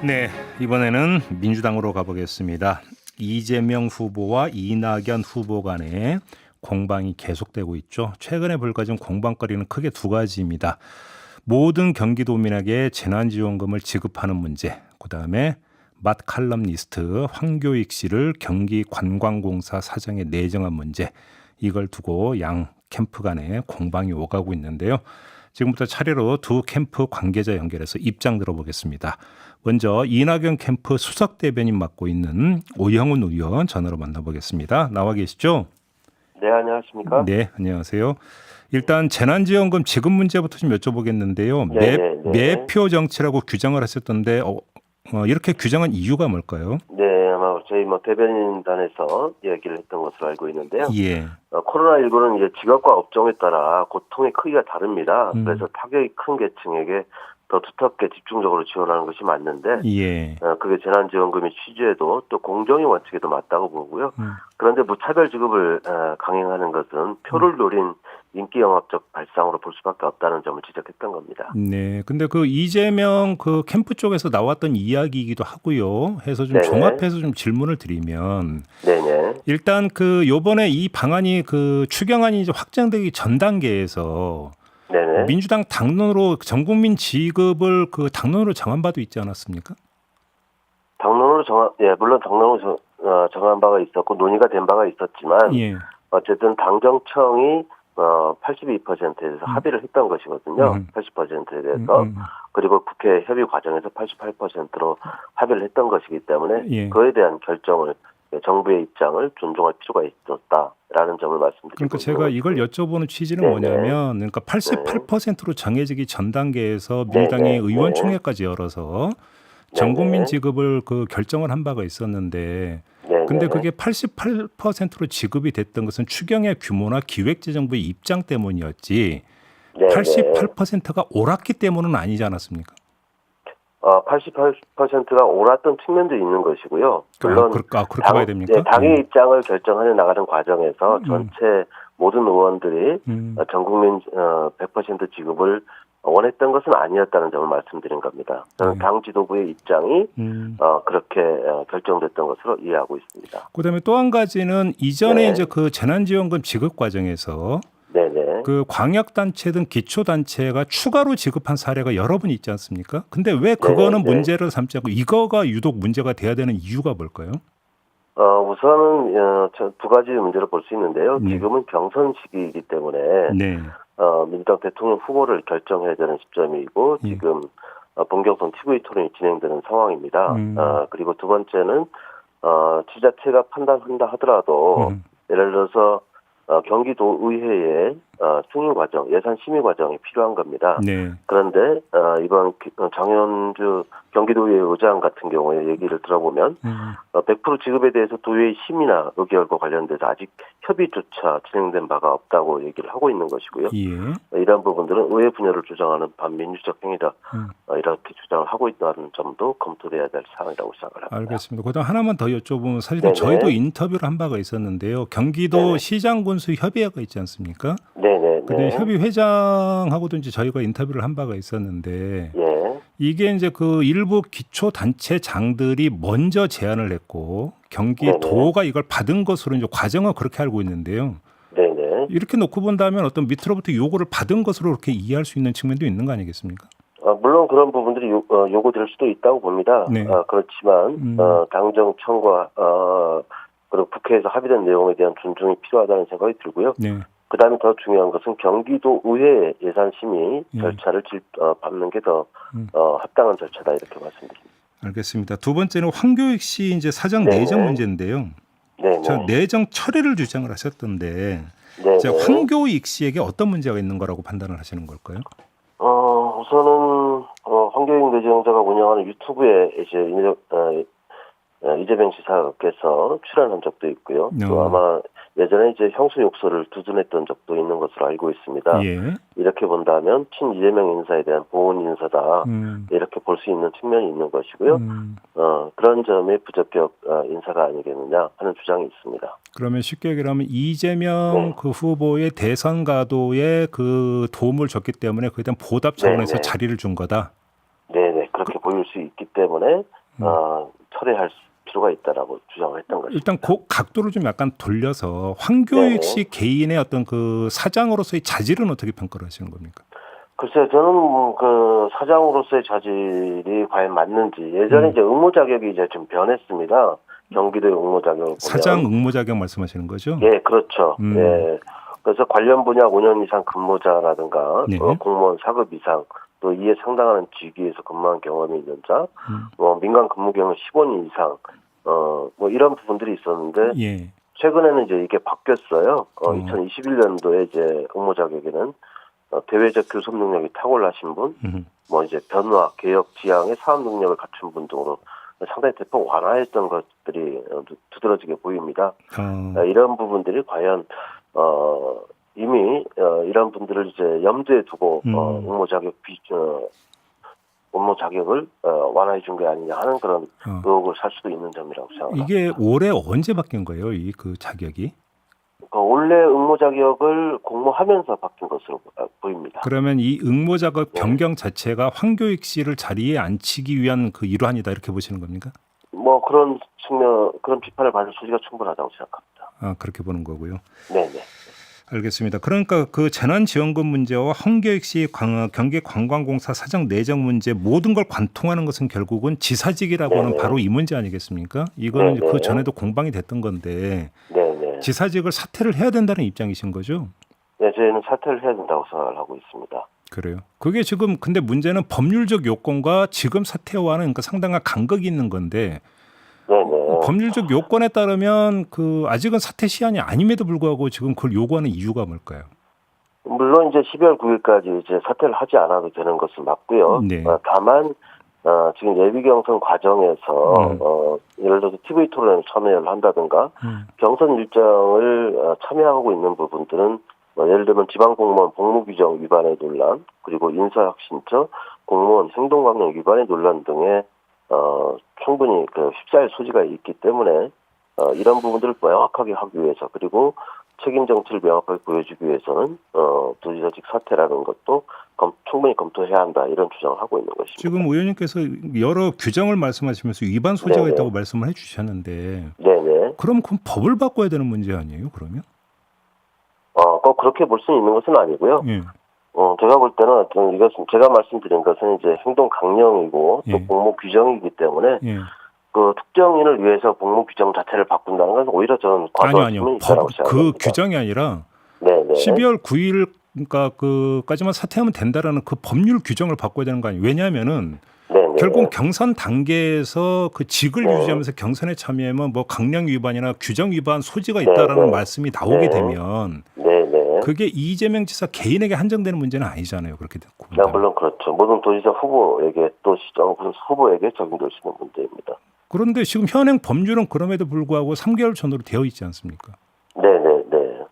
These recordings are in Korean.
네, 이번에는 민주당으로 가보겠습니다. 이재명 후보와 이낙연 후보 간의 공방이 계속되고 있죠. 최근에 불거진 공방거리는 크게 두 가지입니다. 모든 경기도민에게 재난지원금을 지급하는 문제, 그다음에 맛 칼럼니스트 황교익 씨를 경기관광공사 사장에 내정한 문제, 이걸 두고 양 캠프 간에 공방이 오가고 있는데요. 지금부터 차례로 두 캠프 관계자 연결해서 입장 들어보겠습니다. 먼저 이낙연 캠프 수석 대변인 맡고 있는 오영훈 의원 전화로 만나보겠습니다. 나와 계시죠? 네, 안녕하십니까? 네, 안녕하세요. 일단 재난지원금 지급 문제부터 좀 여쭤보겠는데요. 네. 매표 정치라고 규정을 하셨던데 이렇게 규정한 이유가 뭘까요? 네, 아마 저희 대변인단에서 이야기를 했던 것으로 알고 있는데요. 예. 코로나19는 이제 직업과 업종에 따라 고통의 크기가 다릅니다. 그래서 타격이 큰 계층에게 더 두텁게 집중적으로 지원하는 것이 맞는데, 예. 그게 재난지원금의 취지에도 또 공정의 원칙에도 맞다고 보고요. 그런데 무차별 지급을 강행하는 것은 표를 노린 인기영합적 발상으로 볼 수밖에 없다는 점을 지적했던 겁니다. 네. 근데 그 이재명 그 캠프 쪽에서 나왔던 이야기이기도 하고요. 해서 좀 네네. 종합해서 좀 질문을 드리면 네네. 일단 그 요번에 이 방안이 그 추경안이 이제 확정되기 전 단계에서 네네. 민주당 당론으로 전국민 지급을 그 당론으로 정한 바도 있지 않았습니까? 물론 당론으로 정한 바가 있었고 논의가 된 바가 있었지만, 예. 어쨌든 당정청이 82%에 대해서 합의를 했던 것이거든요. 80%에 대해서. 그리고 국회 협의 과정에서 88%로 합의를 했던 것이기 때문에 예. 그에 대한 결정을, 정부의 입장을 존중할 필요가 있었다라는 점을 말씀드리고 그러니까 제가 이걸 여쭤보는 취지는 네네. 뭐냐면, 그러니까 88%로 정해지기 전 단계에서 민주당이 네네. 의원총회까지 열어서 전국민 지급을 그 결정을 한 바가 있었는데, 네네. 근데 그게 88%로 지급이 됐던 것은 추경의 규모나 기획재정부의 입장 때문이었지, 네네. 88%가 옳았기 때문은 아니지 않았습니까? 88%가 옳았던 측면도 있는 것이고요. 물론 그렇게 봐야 됩니까? 당의 입장을 결정하여 나가는 과정에서 전체 모든 의원들이 전 국민 100% 지급을 원했던 것은 아니었다는 점을 말씀드린 겁니다. 저는 당 지도부의 입장이 그렇게 결정됐던 것으로 이해하고 있습니다. 그다음에 또 한 가지는 이전에 네. 이제 그 재난지원금 지급 과정에서 네네. 그 광역단체든 기초단체가 추가로 지급한 사례가 여러 번 있지 않습니까? 근데 왜 그거는 네. 문제를 삼지 않고 이거가 유독 문제가 돼야 되는 이유가 뭘까요? 우선은 두 가지 문제를 볼 수 있는데요. 네. 지금은 경선 시기이기 때문에 네. 민주당 대통령 후보를 결정해야 되는 시점이고 지금 본경선 TV 토론이 진행되는 상황입니다. 그리고 두 번째는 지자체가 판단한다 하더라도 예를 들어서 경기도 의회의 승인 과정, 예산 심의 과정이 필요한 겁니다. 네. 그런데 이번 장현주 경기도의회 의장 같은 경우에 얘기를 들어보면 100% 지급에 대해서 도의회 심의나 의결과 관련돼서 아직 협의조차 진행된 바가 없다고 얘기를 하고 있는 것이고요. 예. 이러한 부분들은 의회 분열을 주장하는 반민주적 행위다. 이렇게 주장을 하고 있다는 점도 검토돼야 될 사항이라고 생각을 합니다. 알겠습니다. 그다음 하나만 더 여쭤보면 사실 네네. 저희도 인터뷰를 한 바가 있었는데요. 경기도 네네. 시장군수 협의회가 있지 않습니까? 네네. 근데 협의 회장하고도 이제 저희가 인터뷰를 한 바가 있었는데 예. 이게 이제 그 일부 기초 단체장들이 먼저 제안을 했고 경기도가 이걸 받은 것으로 이제 과정은 그렇게 알고 있는데요. 네네. 이렇게 놓고 본다면 어떤 밑으로부터 요구를 받은 것으로 그렇게 이해할 수 있는 측면도 있는 거 아니겠습니까? 물론 그런 부분들이 요구될 수도 있다고 봅니다. 네. 그렇지만 당정청과 그리고 국회에서 합의된 내용에 대한 존중이 필요하다는 생각이 들고요. 네. 그다음에 더 중요한 것은 경기도 의회 예산 심의 절차를 밟는 게 더 합당한 절차다 이렇게 말씀드립니다. 알겠습니다. 두 번째는 황교익 씨 이제 사장 네네. 내정 문제인데요. 네. 저 내정 철회를 주장을 하셨던데 네. 이제 황교익 씨에게 어떤 문제가 있는 거라고 판단을 하시는 걸까요? 우선은 황교익 내정자가 운영하는 유튜브에 이제 이재명 지사께서 출연한 적도 있고요. 또 아마 예전에 이제 형수 욕설을 두둔했던 적도 있는 것으로 알고 있습니다. 예. 이렇게 본다면 친이재명 인사에 대한 보온 인사다 이렇게 볼 수 있는 측면이 있는 것이고요. 그런 점의 부적격 인사가 아니겠느냐 하는 주장이 있습니다. 그러면 쉽게 얘기하면 이재명 그 후보의 대선 가도에 그 도움을 줬기 때문에 그에 대한 보답 차원에서 자리를 준 거다. 네네 그렇게 보일 수 있기 때문에 철회할 필요가 있다라고 주장을 했던 것입니다. 일단 그 각도를 좀 약간 돌려서 황교익 씨 개인의 어떤 그 사장으로서의 자질은 어떻게 평가를 하시는 겁니까? 글쎄요, 저는 그 사장으로서의 자질이 과연 맞는지 예전에 이제 응모 자격이 이제 좀 변했습니다. 경기도의 응모 자격을 보면 사장 응모 자격 말씀하시는 거죠? 예, 그렇죠. 예. 그래서 관련 분야 5년 이상 근무자라든가 네. 공무원 4급 이상 또 이에 상당하는 직위에서 근무한 경험이 있는 자, 민간 근무 경험 15년 이상 뭐 이런 부분들이 있었는데 예. 최근에는 이제 이게 바뀌었어요. 2021년도에 이제 응모 자격에는 대외적 교섭 능력이 탁월하신 분, 뭐 이제 변화, 개혁, 지향의 사업 능력을 갖춘 분 등으로 상당히 대폭 완화했던 것들이 두드러지게 보입니다. 이런 부분들이 과연 이미 이런 분들을 이제 염두에 두고 응모 자격을 완화해 준 게 아니냐 하는 그런 의혹을 살 수도 있는 점이라고 생각합니다. 이게 올해 언제 바뀐 거예요? 이 그 자격이? 원래 응모 자격을 공모하면서 바뀐 것으로 보입니다. 그러면 이 응모 자격 변경 자체가 황교익 씨를 자리에 앉히기 위한 그 일환이다 이렇게 보시는 겁니까? 뭐 그런 측면, 그런 비판을 받을 소지가 충분하다고 생각합니다. 아, 그렇게 보는 거고요. 네네. 알겠습니다. 그러니까 그 재난지원금 문제와 황교익 씨 경기관광공사 사장 내정 문제 모든 걸 관통하는 것은 결국은 지사직이라고 하는 바로 이 문제 아니겠습니까? 이거는 그 전에도 공방이 됐던 건데 지사직을 사퇴를 해야 된다는 입장이신 거죠? 네, 저희는 사퇴를 해야 된다고 생각을 하고 있습니다. 그래요. 그게 지금 근데 문제는 법률적 요건과 지금 사퇴와는 그러니까 상당한 간극이 있는 건데 법률적 요건에 따르면 그 아직은 사퇴 시한이 아님에도 불구하고 지금 그걸 요구하는 이유가 뭘까요? 물론 이제 12월 9일까지 이제 사퇴를 하지 않아도 되는 것은 맞고요. 네. 다만 지금 예비 경선 과정에서 예를 들어서 TV 토론에 참여를 한다든가 경선 일정을 참여하고 있는 부분들은 예를 들면 지방공무원 복무규정 위반의 논란, 그리고 인사혁신처 공무원 행동강령 위반의 논란 등의 충분히 휩싸일 소지가 있기 때문에 이런 부분들을 명확하게 하기 위해서, 그리고 책임 정치를 명확하게 보여주기 위해서는 도지사직 사퇴라는 것도 충분히 검토해야 한다, 이런 주장을 하고 있는 것입니다. 지금 의원님께서 여러 규정을 말씀하시면서 위반 소지가 있다고 말씀을 해주셨는데, 그럼 법을 바꿔야 되는 문제 아니에요? 그러면? 꼭 그렇게 볼 수 있는 것은 아니고요. 제가 볼 때는 이것은 제가 말씀드린 것은 이제 행동 강령이고 또 공모 규정이기 때문에 그 특정인을 위해서 복무 규정 자체를 바꾼다는 것은 오히려 저는 과도한 측면이 있다고 생각합니다. 그 규정이 아니라 12월 9일 그러니까 그까지만 사퇴하면 된다라는 그 법률 규정을 바꿔야 되는 거 아니에요? 왜냐하면은 결국 경선 단계에서 그 직을 유지하면서 경선에 참여하면 뭐 강령 위반이나 규정 위반 소지가 있다라는 말씀이 나오게 되면 그게 이재명 지사 개인에게 한정되는 문제는 아니잖아요. 그렇게 듣고. 물론 그렇죠. 모든 도지사 후보에게 또 시장 후보에게 적용될 수 있는 문제입니다. 그런데 지금 현행 법률은 그럼에도 불구하고 3개월 전으로 되어 있지 않습니까?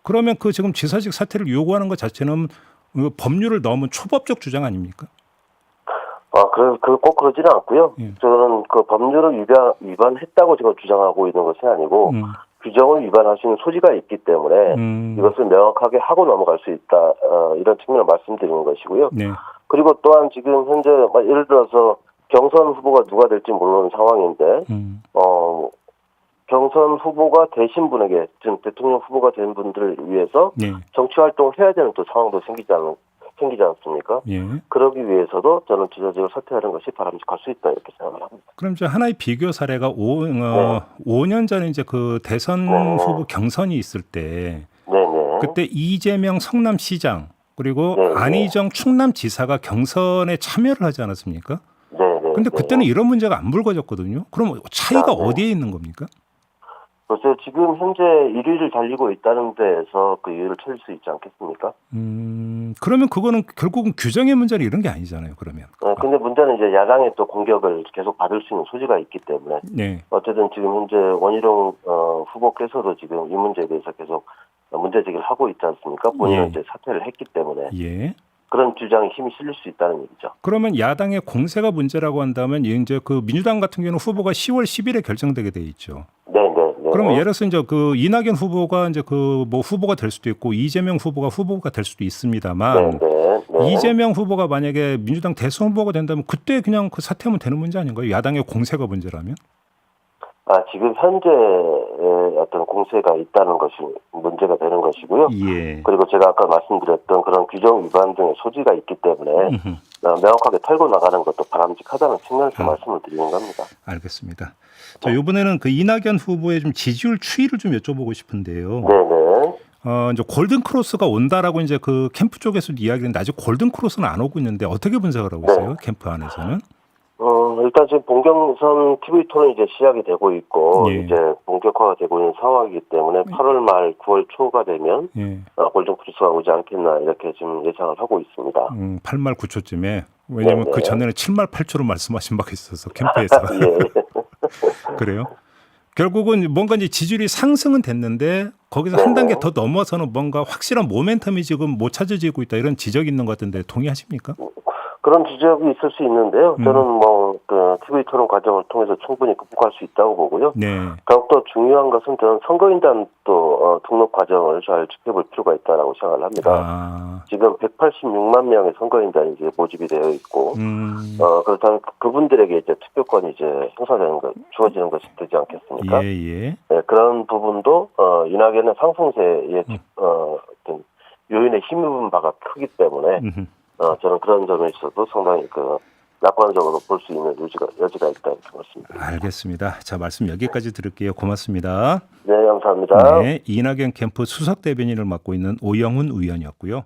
그러면 그 지금 지사직 사퇴를 요구하는 것 자체는 법률을 넘은 초법적 주장 아닙니까? 꼭 그러지는 않고요. 저는 그 법률을 위반했다고 지금 주장하고 있는 것이 아니고 규정을 위반할 수 있는 소지가 있기 때문에 이것을 명확하게 하고 넘어갈 수 있다, 이런 측면을 말씀드리는 것이고요. 그리고 또한 지금 현재 예를 들어서 경선 후보가 누가 될지 모르는 상황인데 경선 후보가 되신 분에게, 지금 대통령 후보가 된 분들을 위해서 정치 활동을 해야 되는 또 상황도 생기지 않습니까? 그러기 위해서도 저는 지사직을 사퇴하는 것이 바람직할 수 있다, 이렇게 생각을 합니다. 그럼 이제 하나의 비교 사례가 5년 전에 이제 그 대선 후보 경선이 있을 때 그때 이재명 성남시장 그리고 안희정 충남지사가 경선에 참여를 하지 않았습니까? 근데 그때는 이런 문제가 안 불거졌거든요. 그럼 차이가 어디에 있는 겁니까? 글쎄요, 지금 현재 1위를 달리고 있다는 데에서 그 이유를 찾을 수 있지 않겠습니까? 그러면 그거는 결국은 규정의 문제는 이런 게 아니잖아요, 그러면. 근데 문제는 이제 야당의 또 공격을 계속 받을 수 있는 소지가 있기 때문에. 어쨌든 지금 현재 원희룡 후보께서도 지금 이 문제에 대해서 계속 문제제기를 하고 있지 않습니까? 본인은 이제 사퇴를 했기 때문에. 그런 주장에 힘이 실릴 수 있다는 얘기죠. 그러면 야당의 공세가 문제라고 한다면 이제 그 민주당 같은 경우는 후보가 10월 10일에 결정되게 돼 있죠. 그러면 예를 들어서 이제 그 이낙연 후보가 이제 그 뭐 후보가 될 수도 있고 이재명 후보가 후보가 될 수도 있습니다만 네. 이재명 후보가 만약에 민주당 대선 후보가 된다면 그때 그냥 그 사퇴하면 되는 문제 아닌가요? 야당의 공세가 문제라면? 지금 현재의 어떤 공세가 있다는 것이 문제가 되는 것이고요. 예. 그리고 제가 아까 말씀드렸던 그런 규정 위반 등의 소지가 있기 때문에 명확하게 털고 나가는 것도 바람직하다는 측면에서 말씀을 드리는 겁니다. 알겠습니다. 자, 이번에는 그 이낙연 후보의 좀 지지율 추이를 좀 여쭤보고 싶은데요. 네네. 이제 골든 크로스가 온다라고 이제 그 캠프 쪽에서 이야기했는데 아직 골든 크로스는 안 오고 있는데 어떻게 분석을 하고 있어요? 캠프 안에서는? 일단 지금 본경선 TV 토론이 이제 시작이 되고 있고 예. 이제 본격화가 되고 있는 상황이기 때문에 8월 말 9월 초가 되면 예. 골든 크루스가 오지 않겠나 이렇게 지금 예상을 하고 있습니다. 8말 9초쯤에 왜냐하면 네네. 그 전에는 7말 8초로 말씀하신 바가 있어서 캠프에서 예. 그래요. 결국은 뭔가 이제 지지율이 상승은 됐는데 거기서 한 네네. 단계 더 넘어서는 뭔가 확실한 모멘텀이 지금 못 찾아지고 있다 이런 지적이 있는 것 같은데 동의하십니까? 그런 지적이 있을 수 있는데요. 저는 그 TV 토론 과정을 통해서 충분히 극복할 수 있다고 보고요. 네. 더욱더 중요한 것은 저는 선거인단도 등록 과정을 잘 지켜볼 필요가 있다고 생각을 합니다. 지금 186만 명의 선거인단이 이제 모집이 되어 있고, 그렇다면 그분들에게 이제 투표권이 이제 주어지는 것이 되지 않겠습니까? 예. 네, 그런 부분도 이낙연의 상승세의 어떤 요인에 힘입은 바가 크기 때문에. 저는 그런 점에 있어도 상당히 낙관적으로 볼 수 있는 여지가 있다 이렇게 보습니다. 알겠습니다. 자, 말씀 여기까지 들을게요. 고맙습니다. 네, 감사합니다. 네, 이낙연 캠프 수석 대변인을 맡고 있는 오영훈 의원이었고요.